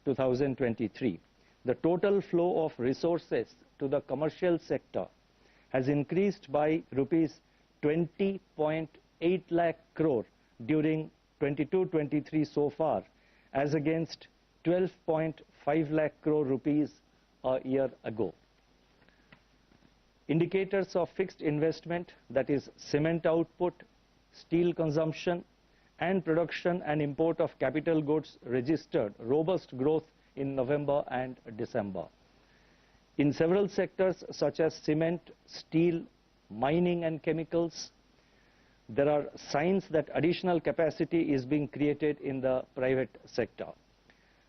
2023. The total flow of resources to the commercial sector has increased by rupees 20.8 lakh crore during 22-23 so far, as against 12.5 lakh crore rupees a year ago. Indicators of fixed investment, that is cement output, steel consumption, and production and import of capital goods, registered robust growth in November and December. In several sectors such as cement, steel, mining and chemicals, there are signs that additional capacity is being created in the private sector.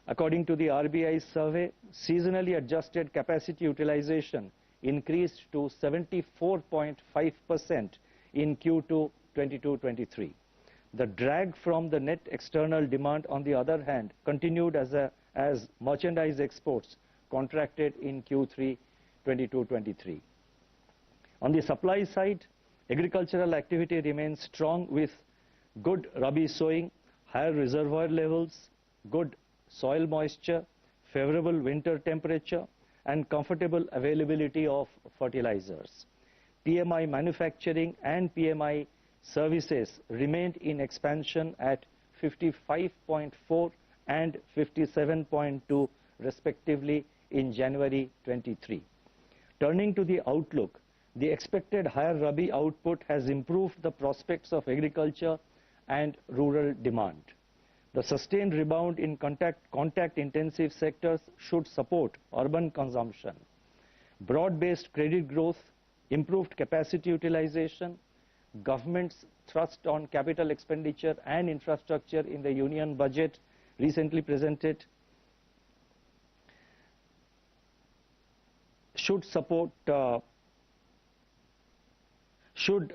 According to the RBI survey, seasonally adjusted capacity utilization increased to 74.5% in Q2 22-23. The drag from the net external demand, on the other hand, continued as merchandise exports contracted in Q3 22-23. On the supply side, agricultural activity remains strong with good rabi sowing, higher reservoir levels, good soil moisture, favorable winter temperature, and comfortable availability of fertilizers. PMI manufacturing and PMI services remained in expansion at 55.4 and 57.2 respectively in January 23. Turning to the outlook, the expected higher rabi output has improved the prospects of agriculture and rural demand. The sustained rebound in contact-intensive sectors should support urban consumption. Broad-based credit growth, improved capacity utilization, government's thrust on capital expenditure and infrastructure in the Union Budget recently presented should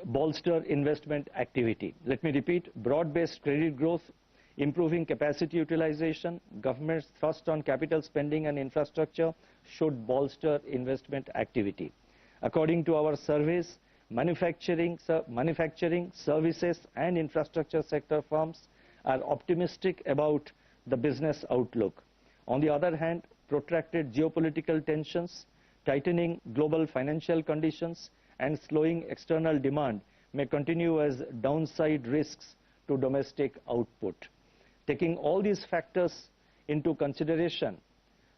bolster investment activity. Let me repeat: broad-based credit growth, improving capacity utilization, government's thrust on capital spending and infrastructure should bolster investment activity. According to our surveys, manufacturing, services and infrastructure sector firms are optimistic about the business outlook. On the other hand, protracted geopolitical tensions, tightening global financial conditions, and slowing external demand may continue as downside risks to domestic output. Taking all these factors into consideration,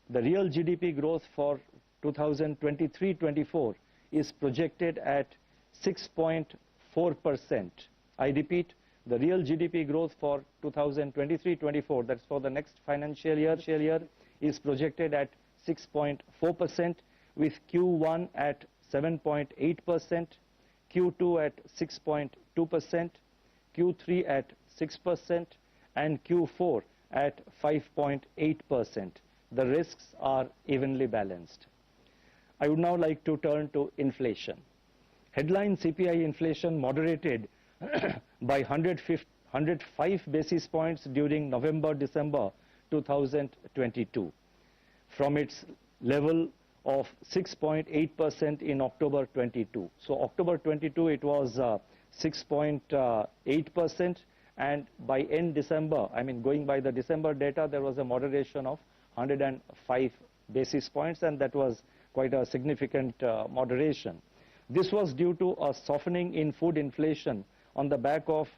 the real GDP growth for 2023-24 is projected at 6.4%. I repeat, the real GDP growth for 2023-24, that's for the next financial year, is projected at 6.4%, with Q1 at 7.8%, Q2 at 6.2%, Q3 at 6%, and Q4 at 5.8%. The risks are evenly balanced. I would now like to turn to inflation. Headline CPI inflation moderated by 105 basis points during November-December 2022 from its level of 6.8% in October 22. So October 22 it was 6.8%, and by end December, I mean going by the December data, there was a moderation of 105 basis points, and that was quite a significant moderation. This was due to a softening in food inflation on the back of